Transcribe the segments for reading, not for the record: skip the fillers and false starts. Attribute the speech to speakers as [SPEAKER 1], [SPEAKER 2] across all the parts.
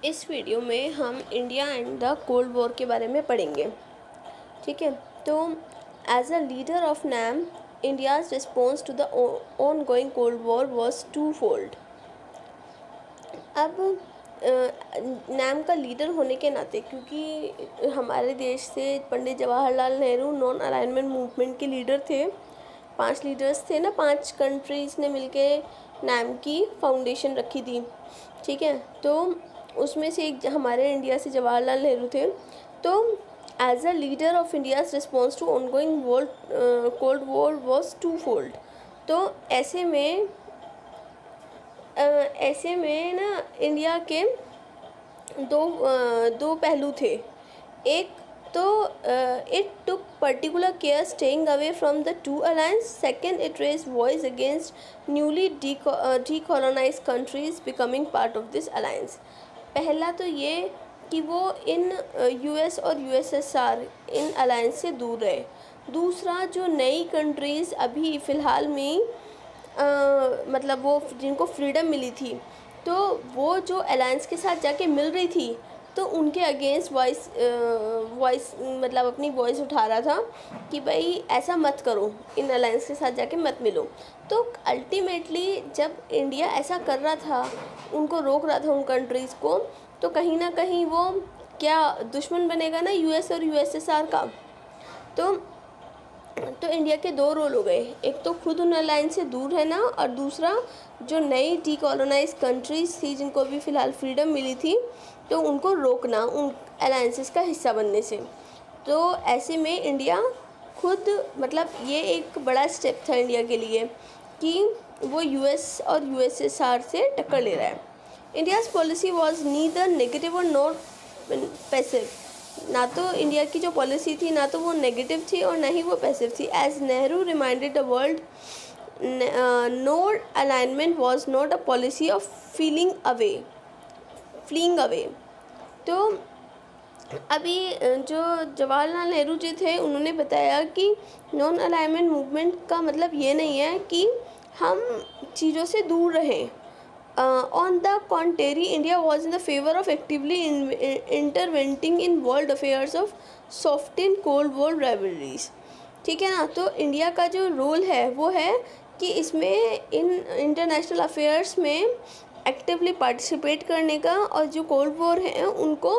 [SPEAKER 1] इस वीडियो में हम India and the cold war के बारे में पढ़ेंगे। ठीक है, तो as a leader of NAM, India's response to the ongoing cold war was twofold. अब नैम का लीडर होने के नाते, क्योंकि हमारे देश से Pandit Jawaharlal Nehru non alignment movement के लीडर थे, 5 लीडर्स थे ना, 5 कंट्रीज़ ने मिलके नैम की फाउंडेशन रखी थी। ठीक है, तो उसमें से एक हमारे इंडिया से जवाहरलाल नेहरू थे। तो as a leader of India's response to ongoing cold war was twofold. तो ऐसे में ना इंडिया के दो पहलू थे। एक तो it took particular care staying away from the two alliance. Second, it raise voice against newly decolonised countries becoming part of this alliance. पहला तो ये कि वो इन यूएस और यूएसएसआर इन अलायंस से दूर रहे। दूसरा, जो नई कंट्रीज़ अभी फ़िलहाल में मतलब वो जिनको फ्रीडम मिली थी, तो वो जो अलायंस के साथ जाके मिल रही थी, तो उनके अगेंस्ट वॉइस मतलब अपनी वॉइस उठा रहा था कि भाई ऐसा मत करो, इन अलायंस के साथ जाके मत मिलो। तो अल्टीमेटली जब इंडिया ऐसा कर रहा था, उनको रोक रहा था उन कंट्रीज़ को, तो कहीं ना कहीं वो क्या दुश्मन बनेगा ना यूएस और यूएसएसआर का। तो इंडिया के दो रोल हो गए, एक तो खुद उन अलायंस से दूर रहना, और दूसरा जो नई डीकोलोनाइज कंट्रीज़ थी जिनको भी फ़िलहाल फ्रीडम मिली थी, तो उनको रोकना उन अलायंसेस का हिस्सा बनने से। तो ऐसे में इंडिया खुद मतलब ये एक बड़ा स्टेप था इंडिया के लिए कि वो यूएस और यूएसएसआर से टक्कर ले रहा है। India's policy was neither negative और नॉट पैसिव। ना तो इंडिया की जो पॉलिसी थी, ना तो वो नेगेटिव थी और ना ही वो पैसिव थी। As Nehru reminded the world, no alignment was not a policy of fleeing away. तो अभी जो जवाहरलाल नेहरू जी थे, उन्होंने बताया कि नॉन अलाइनमेंट मूवमेंट का मतलब ये नहीं है कि हम चीज़ों से दूर रहें। On the contrary, India was in the favor of actively intervening in world affairs of soften Cold War rivalries। ठीक है ना, तो इंडिया का जो रोल है वो है कि इसमें इन इंटरनेशनल अफेयर्स में एक्टिवली पार्टिसिपेट करने का, और जो कोल्ड वॉर हैं उनको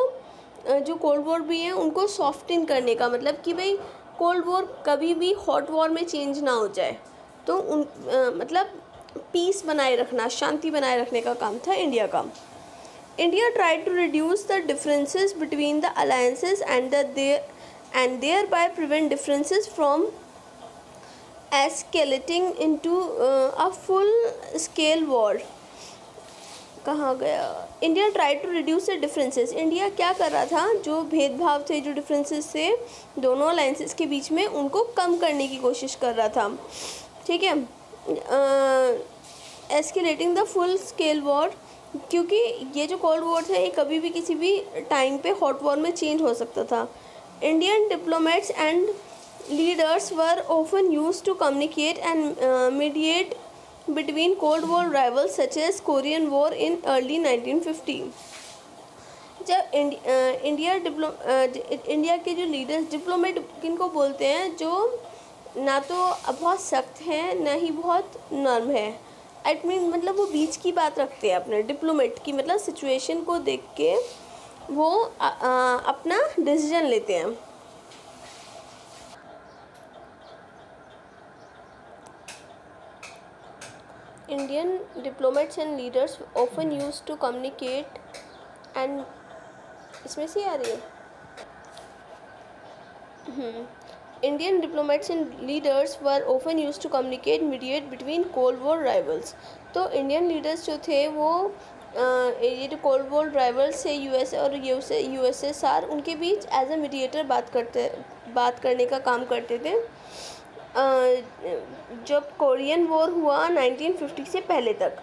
[SPEAKER 1] जो कोल्ड वॉर भी हैं उनको सॉफ्टन करने का, मतलब कि भाई कोल्ड वॉर कभी भी हॉट वॉर में चेंज ना हो जाए। तो मतलब पीस बनाए रखना, शांति बनाए रखने का काम था इंडिया का। India tried to reduce the differences between the alliances and thereby prevent differences from escalating into a full scale war. कहाँ गया? India tried to reduce the differences. India क्या कर रहा था, जो भेदभाव थे, जो डिफरेंसेस थे दोनों अलायंसेस के बीच में, उनको कम करने की कोशिश कर रहा था। ठीक है, escalating the full scale war, क्योंकि ये जो कोल्ड वॉर था ये कभी भी किसी भी टाइम पे हॉट वॉर में चेंज हो सकता था। Indian diplomats and leaders were often used to communicate and mediate between cold war rivals such as Korean war in early 1950। जब इंडिया के जो लीडर्स, डिप्लोमेट किनको बोलते हैं, जो ना तो बहुत सख्त हैं ना ही बहुत नर्म है, आई मीन मतलब वो बीच की बात रखते हैं अपने डिप्लोमेट की, मतलब सिचुएशन को देख के वो अपना डिसीजन लेते हैं। Indian diplomats and leaders often use to communicate and, इसमें से आ रही है Indian diplomats and leaders were often used to communicate, mediate between Cold War rivals। तो इंडियन लीडर्स जो थे वो ये जो कोल्ड वॉर राइवल्स है यूएस और यूएसएसआर, उनके बीच एज ए मीडिएटर बात करने का काम करते थे। जब कोरियन वॉर हुआ 1950 से पहले तक,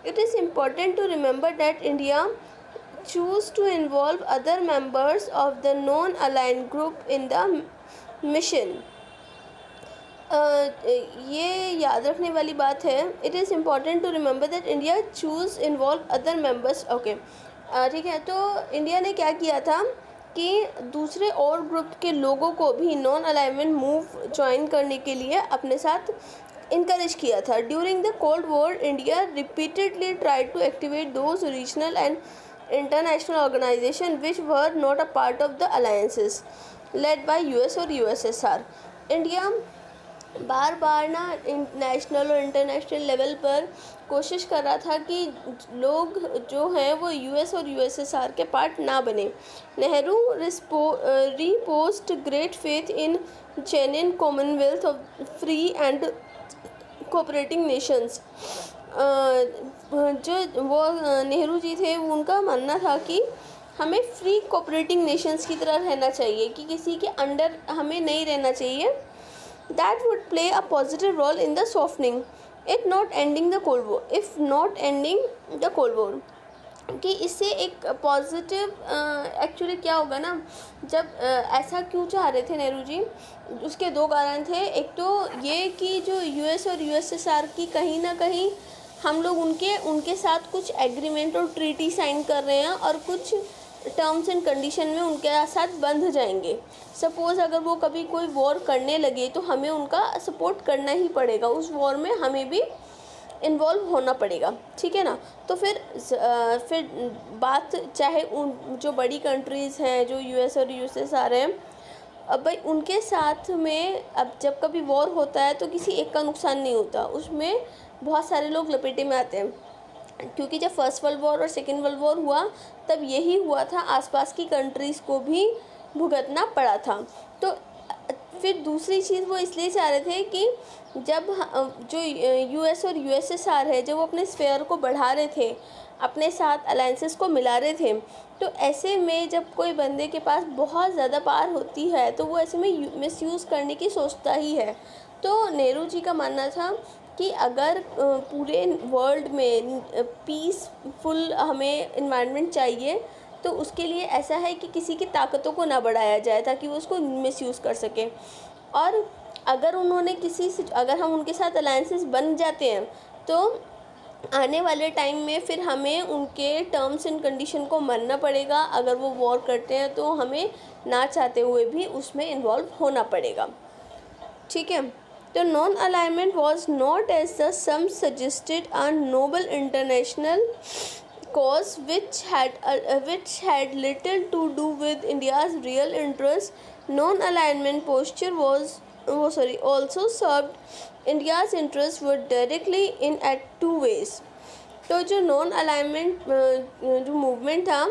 [SPEAKER 1] it is important to remember that India choose to involve other members of the non-aligned group in the mission। ये याद रखने वाली बात है। It is important to remember that India choose involve other members. Okay, ठीक है। तो India ने क्या किया था कि दूसरे और ग्रुप के लोगों को भी नॉन अलाइनमेंट मूव ज्वाइन करने के लिए अपने साथ इनकरेज किया था। During the cold war India repeatedly tried to activate those regional and international organisation which were not a part of the alliances led by US और यूएसएसआर। इंडिया बार बार ना नेशनल और इंटरनेशनल लेवल पर कोशिश कर रहा था कि लोग जो हैं वो यूएस और यूएसएसआर के पार्ट ना बने। Nehru repost great faith in genuine Commonwealth of free and cooperating Nations. जो वो नेहरू जी थे, उनका मानना था कि हमें फ्री कोऑपरेटिंग नेशंस की तरह रहना चाहिए, कि किसी के अंडर हमें नहीं रहना चाहिए। That would play a positive role in the softening it not ending the Cold War, if not ending the Cold War। कि इससे एक पॉजिटिव एक्चुअली क्या होगा ना, जब ऐसा क्यों चाह रहे थे नेहरू जी, उसके दो कारण थे। एक तो ये कि जो यूएस और यूएसएसआर की कहीं ना कहीं हम लोग उनके साथ कुछ एग्रीमेंट और ट्रीटी साइन कर रहे हैं और कुछ टर्म्स एंड कंडीशन में उनके साथ बंध जाएंगे। सपोज़ अगर वो कभी कोई वॉर करने लगे तो हमें उनका सपोर्ट करना ही पड़ेगा, उस वॉर में हमें भी इन्वॉल्व होना पड़ेगा, ठीक है ना। तो फिर बात चाहे उन जो बड़ी कंट्रीज़ हैं, जो यूएस और यूएसएसआर हैं, अब भाई उनके साथ में अब जब कभी वॉर होता है तो किसी एक का नुकसान नहीं होता, उसमें बहुत सारे लोग लपेटे में आते हैं। क्योंकि जब फर्स्ट वर्ल्ड वॉर और सेकेंड वर्ल्ड वॉर हुआ तब यही हुआ था, आसपास की कंट्रीज़ को भी भुगतना पड़ा था। तो फिर दूसरी चीज़ वो इसलिए चाह रहे थे कि जब जो यूएस और यूएसएसआर है, जब वो अपने स्फेयर को बढ़ा रहे थे, अपने साथ अलायंसेस को मिला रहे थे, तो ऐसे में जब कोई बंदे के पास बहुत ज़्यादा पावर होती है तो वो ऐसे में मिसयूज़ करने की सोचता ही है। तो नेहरू जी का मानना था कि अगर पूरे वर्ल्ड में पीसफुल हमें इन्वायरमेंट चाहिए तो उसके लिए ऐसा है कि किसी की ताकतों को ना बढ़ाया जाए ताकि वो उसको मिसयूज़ कर सके। और अगर अगर हम उनके साथ अलायंसेस बन जाते हैं तो आने वाले टाइम में फिर हमें उनके टर्म्स एंड कंडीशन को मानना पड़ेगा। अगर वो वॉर करते हैं तो हमें ना चाहते हुए भी उसमें इन्वॉल्व होना पड़ेगा, ठीक है। तो non alignment was not as the some suggested a noble international cause which had little to do with India's real interest. Non-alignment posture also served India's interests were directly in at two ways. तो जो non alignment जो movement था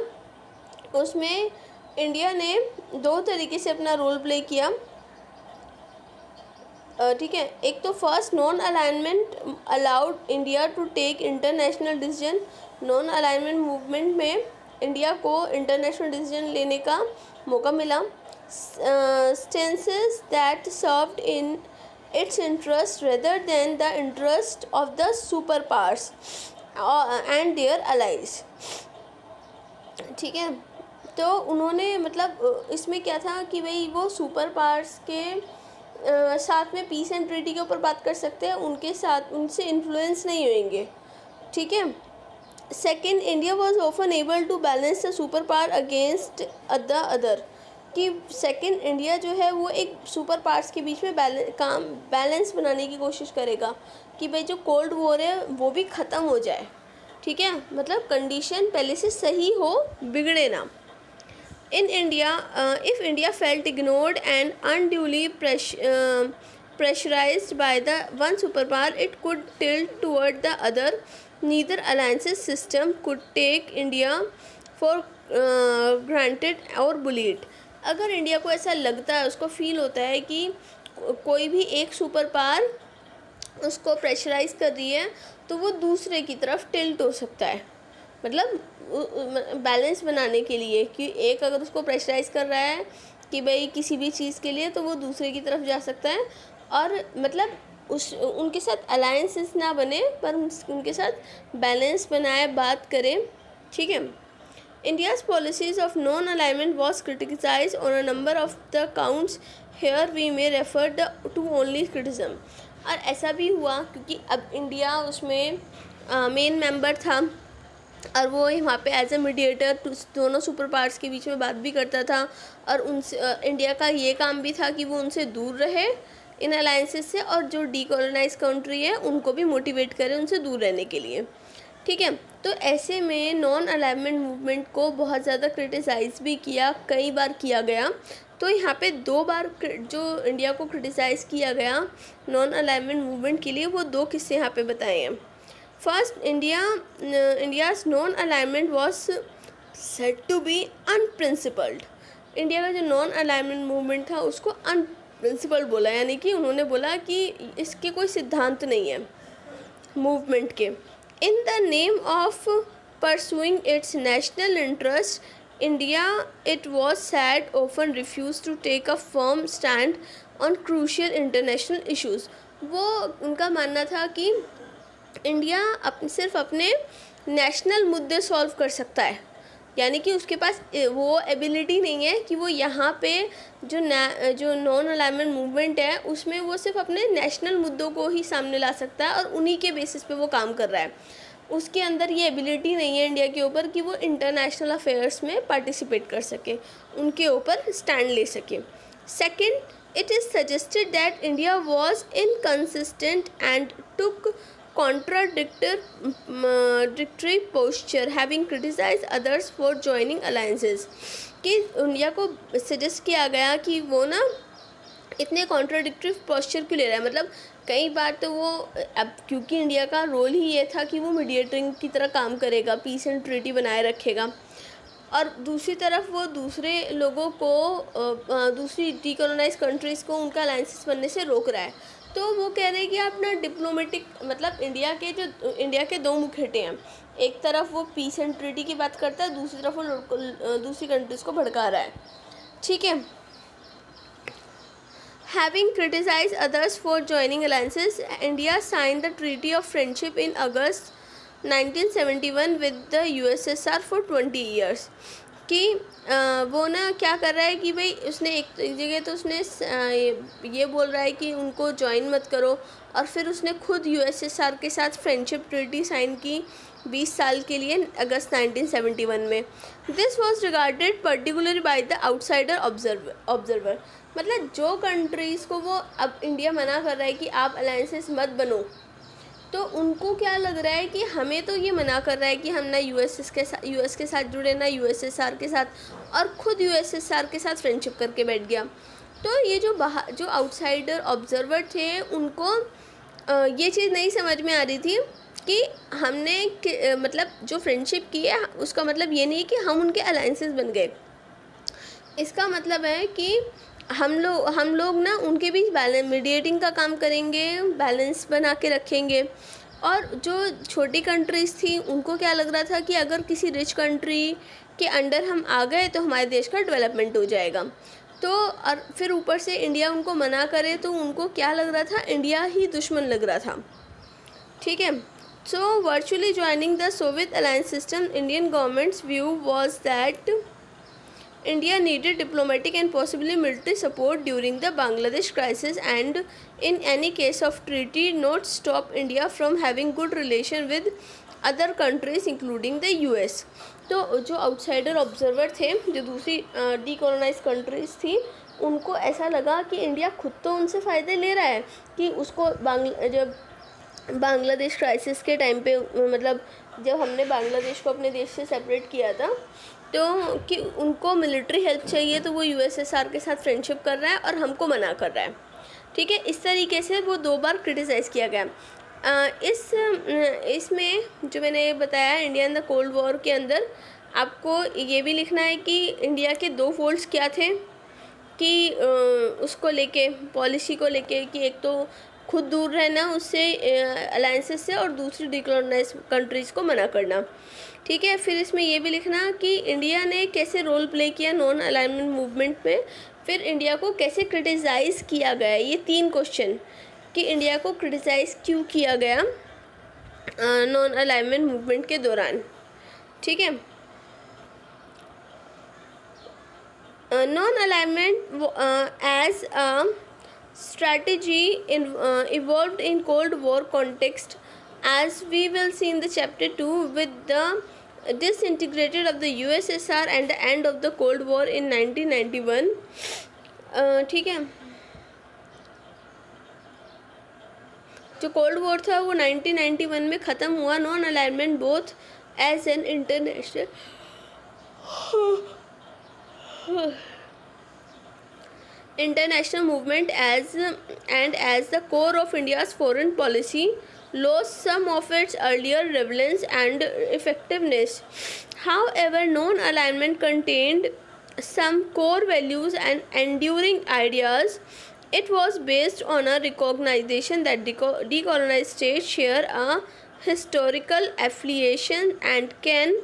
[SPEAKER 1] उसमें India ने दो तरीके से अपना रोल प्ले किया, ठीक है। एक तो first, non alignment allowed India to take international decision. Non alignment movement में इंडिया को इंटरनेशनल डिसीजन लेने का मौका मिला। Stances that served in its interest rather than the interest of the super powers and their allies, ठीक है। तो उन्होंने मतलब इसमें क्या था कि भाई वो सुपर पावर्स के साथ में पीस एंड ट्रीटी के ऊपर बात कर सकते हैं, उनके साथ उनसे इन्फ्लुएंस नहीं होंगे, ठीक है। Second, India was often able to balance the super power against the other, कि सेकेंड इंडिया जो है वो एक सुपर पावर्स के बीच में बैलेंस बनाने की कोशिश करेगा कि भाई जो कोल्ड वॉर है वो भी ख़त्म हो जाए, ठीक है। मतलब कंडीशन पहले से सही हो, बिगड़े ना। In India, if India felt ignored and unduly pressurized by the one superpower, it could tilt toward the other. Neither alliances system could take India for granted or bully it. अगर India को ऐसा लगता है, उसको feel होता है कि कोई भी एक सुपर पावर उसको प्रेशराइज कर रही है तो वो दूसरे की तरफ टिल्ट हो सकता है। मतलब बैलेंस बनाने के लिए कि एक अगर उसको प्रेशराइज कर रहा है कि भाई किसी भी चीज़ के लिए, तो वो दूसरे की तरफ जा सकता है। और मतलब उनके साथ अलायंसेस ना बने पर उनके साथ बैलेंस बनाए बात करें, ठीक है। India's policies of non alignment was criticise on a number of the counts, here we may refer to only criticism. और ऐसा भी हुआ क्योंकि अब इंडिया उसमें मेन मेंबर था, और वो वहाँ पे एज ए मीडिएटर दोनों सुपर पावर्स के बीच में बात भी करता था, और उनसे इंडिया का ये काम भी था कि वो उनसे दूर रहे इन अलायंसेस से, और जो डीकोलोनाइज कंट्री है उनको भी मोटिवेट करे उनसे दूर रहने के लिए। ठीक है, तो ऐसे में नॉन अलाइनमेंट मूवमेंट को बहुत ज़्यादा क्रिटिसाइज़ भी किया, कई बार किया गया। तो यहाँ पे 2 बार जो इंडिया को क्रिटिसाइज़ किया गया नॉन अलाइनमेंट मूवमेंट के लिए, वो 2 किस्से यहाँ पे बताए हैं। First, India's non alignment was said to be unprincipled. India का जो नॉन अलाइनमेंट मूवमेंट था उसको अनप्रिंसिपल्ड बोला, यानी कि उन्होंने बोला कि इसके कोई सिद्धांत नहीं है मूवमेंट के। In the name of pursuing it's national interest, India, it was said, often refused to take a firm stand on crucial international issues. वो उनका मानना था कि इंडिया सिर्फ अपने नेशनल मुद्दे सॉल्व कर सकता है, यानी कि उसके पास वो एबिलिटी नहीं है कि वो यहाँ पे जो नॉन अलाइनमेंट मूवमेंट है उसमें वो सिर्फ अपने नेशनल मुद्दों को ही सामने ला सकता है और उन्हीं के बेसिस पे वो काम कर रहा है। उसके अंदर ये एबिलिटी नहीं है इंडिया के ऊपर कि वो इंटरनेशनल अफेयर्स में पार्टिसिपेट कर सके, उनके ऊपर स्टैंड ले सके। Second, it is suggested that India was inconsistent and took contradictory posture having criticized others for joining alliances, कि इंडिया को सजेस्ट किया गया कि वो ना इतने कॉन्ट्राडिक्टरी पोस्चर क्यों ले रहा है। मतलब कई बार तो वो अब क्योंकि इंडिया का रोल ही ये था कि वो मीडिएटिंग की तरह काम करेगा, पीस एंड ट्रीटी बनाए रखेगा, और दूसरी तरफ वो दूसरे लोगों को दूसरी डीकोलोनाइज कंट्रीज़ को उनका अलायंसेस बनने से रोक रहा है। तो वो कह रहे हैं कि आप ना डिप्लोमेटिक, मतलब इंडिया के 2 मुखिटे हैं, एक तरफ वो पीस एंड ट्रीटी की बात करता है, दूसरी तरफ वो दूसरी कंट्रीज़ को भड़का रहा है। ठीक है, Having criticized others for joining alliances, India signed the Treaty of Friendship in August 1971 with the USSR for 20 years. कि वो ना क्या कर रहा है कि भाई उसने एक जगह तो उसने ये बोल रहा है कि उनको ज्वाइन मत करो, और फिर उसने खुद यूएसएसआर के साथ फ्रेंडशिप ट्रीटी साइन की 20 साल के लिए अगस्त 1971 में। This was regarded particularly by the outsider observer. मतलब जो कंट्रीज़ को वो अब इंडिया मना कर रहा है कि आप अलायंसेस मत बनो, तो उनको क्या लग रहा है कि हमें तो ये मना कर रहा है कि हम ना यूएस के साथ जुड़े, ना यूएसएसआर के साथ, और ख़ुद यूएसएसआर के साथ फ्रेंडशिप करके बैठ गया। तो ये जो आउटसाइडर ऑब्जर्वर थे उनको ये चीज़ नहीं समझ में आ रही थी कि हमने मतलब जो फ्रेंडशिप की है उसका मतलब ये नहीं कि हम उनके अलायंसेस बन गए। इसका मतलब है कि हम लोग ना उनके बीच मीडिएटिंग का काम करेंगे, बैलेंस बना के रखेंगे। और जो छोटी कंट्रीज़ थी उनको क्या लग रहा था कि अगर किसी रिच कंट्री के अंडर हम आ गए तो हमारे देश का डेवलपमेंट हो जाएगा। तो और फिर ऊपर से इंडिया उनको मना करे तो उनको क्या लग रहा था, इंडिया ही दुश्मन लग रहा था। ठीक है, so virtually joining the Soviet alliance system, Indian government's view was that India needed diplomatic and possibly military support during the Bangladesh crisis, and in any case of treaty not stop India from having good relation with other countries including the US. तो जो outsider observer थे, जो दूसरी decolonise countries थी, उनको ऐसा लगा कि इंडिया खुद तो उनसे फ़ायदे ले रहा है कि उसको जब बांग्लादेश क्राइसिस के टाइम पे, मतलब जब हमने बांग्लादेश को अपने देश से सेपरेट किया था, तो कि उनको मिलिट्री हेल्प चाहिए तो वो यूएसएसआर के साथ फ्रेंडशिप कर रहा है और हमको मना कर रहा है। ठीक है, इस तरीके से वो 2 बार क्रिटिसाइज़ किया गया। इसमें जो मैंने बताया India in the cold war के अंदर, आपको ये भी लिखना है कि इंडिया के 2 फोल्ड्स क्या थे, कि उसको लेके, पॉलिसी को लेके, कि एक तो खुद दूर रहना उससे अलायंसेस से, और दूसरी डीकोलोनाइज कंट्रीज़ को मना करना। ठीक है, फिर इसमें ये भी लिखना कि इंडिया ने कैसे रोल प्ले किया नॉन अलाइनमेंट मूवमेंट में, फिर इंडिया को कैसे क्रिटिसाइज़ किया गया। ये 3 क्वेश्चन कि इंडिया को क्रिटिसाइज़ क्यों किया गया नॉन अलाइनमेंट मूवमेंट के दौरान। ठीक है, non alignment as a strategy evolved in Cold War context, as we will see in the chapter 2 with the disintegrated of the USSR and the end of the Cold War in 1991. ठीक है, जो cold war था वो 1991 में ख़त्म हुआ. Non alignment both as an international movement as the core of India's foreign policy lost some of its earlier relevance and effectiveness. However, non-alignment contained some core values and enduring ideas. It was based on a recognition that decolonized states share a historical affiliation and can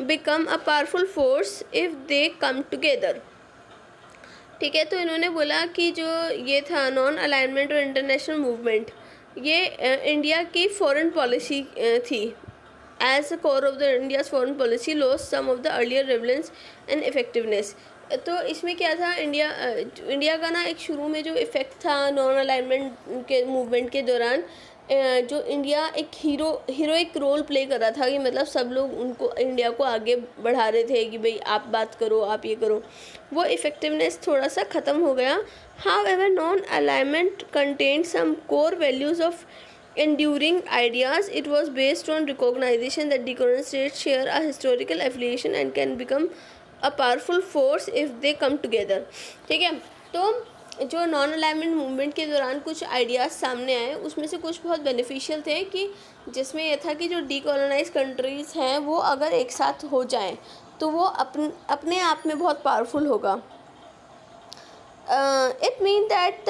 [SPEAKER 1] become a powerful force if they come together. ठीक है, तो इन्होंने बोला कि जो ये था non alignment और इंटरनेशनल मूवमेंट, ये इंडिया की फॉरेन पॉलिसी थी. As a core of the India's foreign policy lost some of the earlier relevance and effectiveness. तो इसमें क्या था, इंडिया का ना एक शुरू में जो इफ़ेक्ट था नॉन अलाइनमेंट के मूवमेंट के दौरान, जो इंडिया एक हीरोइक रोल प्ले कर रहा था कि मतलब सब लोग उनको इंडिया को आगे बढ़ा रहे थे कि भाई आप बात करो, आप ये करो. वो इफ़ेक्टिवनेस थोड़ा सा ख़त्म हो गया. However, non alignment contained some core values of enduring ideas. It was based on recognition that decolonized states share a historical affiliation and can become a powerful force if they come together. ठीक है, तो जो non alignment movement के दौरान कुछ ideas सामने आए, उसमें से कुछ बहुत बेनिफिशियल थे कि जिसमें यह था कि जो डीकोलोनाइज कंट्रीज़ हैं वो अगर एक साथ हो जाएं तो वो अपने आप में बहुत पावरफुल होगा. It mean that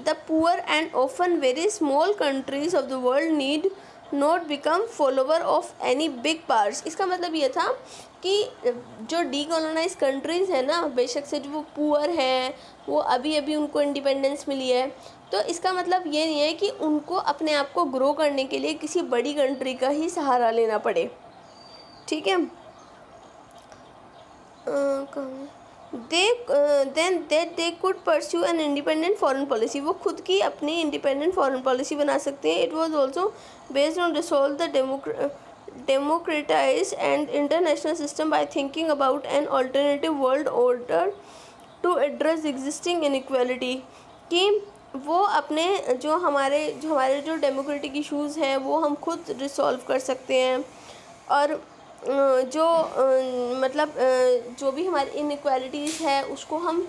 [SPEAKER 1] the poor and often very small countries of the world need not become follower of any big powers. इसका मतलब ये था कि जो डीकोलोनाइज कंट्रीज़ हैं ना, बेशक से जो वो पुअर हैं, वो अभी उनको इंडिपेंडेंस मिली है, तो इसका मतलब ये नहीं है कि उनको अपने आप को ग्रो करने के लिए किसी बड़ी कंट्री का ही सहारा लेना पड़े. ठीक है, they could pursue an independent foreign policy. वो खुद की अपनी independent foreign policy बना सकते हैं. It was also based on resolve the democratized and international system by thinking about an alternative world order to address existing inequality. कि वो अपने जो हमारे जो डेमोक्रेटिक इश्यूज़ हैं वो हम खुद रिसॉल्व कर सकते हैं, और जो मतलब जो भी हमारी इनइक्वालिटीज़ है उसको हम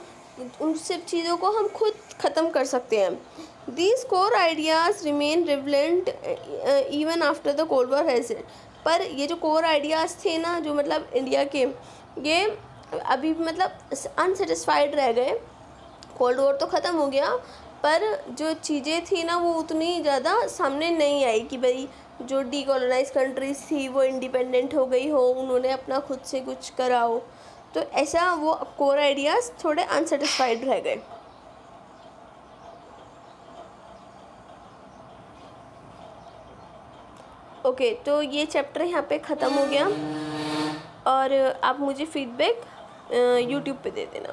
[SPEAKER 1] उन सब चीज़ों को हम खुद ख़त्म कर सकते हैं. These core ideas remain relevant even after the cold war has. पर ये जो कोर आइडियाज़ थे ना, जो मतलब इंडिया के, ये अभी मतलब अनसेटिस्फाइड रह गए. कोल्ड वॉर तो ख़त्म हो गया, पर जो चीज़ें थी ना वो उतनी ज़्यादा सामने नहीं आई कि भाई जो डीकोलोनाइज कंट्रीज़ थी वो इंडिपेंडेंट हो गई हो, उन्होंने अपना खुद से कुछ करा हो. तो ऐसा वो कोर आइडियाज़ थोड़े अनसेटिस्फाइड रह गए. ओके, तो ये चैप्टर यहाँ पे ख़त्म हो गया, और आप मुझे फीडबैक यूट्यूब पे दे देना.